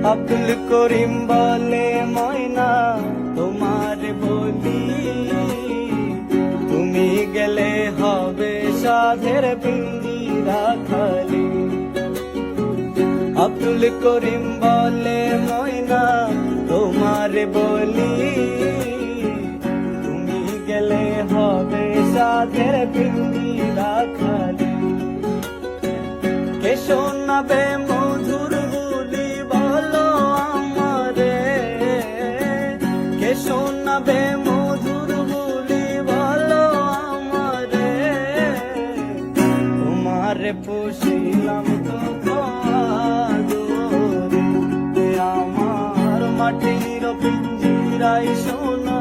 আব্দুল করিম বলে ময়না তোমার বলি, তুমি গেলে হবে সাধের পিঞ্জিরা খালি। আব্দুল করিম বলে ময়না তোমার বলি, তুমি গেলে হবে সাধের পিঞ্জিরা খালি। কে শোনাবে মধুর বুলি বলো আমারে, কে শোনাবে মধুর বুলি বলো আমারে, তোমারে পুষিলাম তো আদরে, আমার মাটির পিঞ্জিরায় সোনা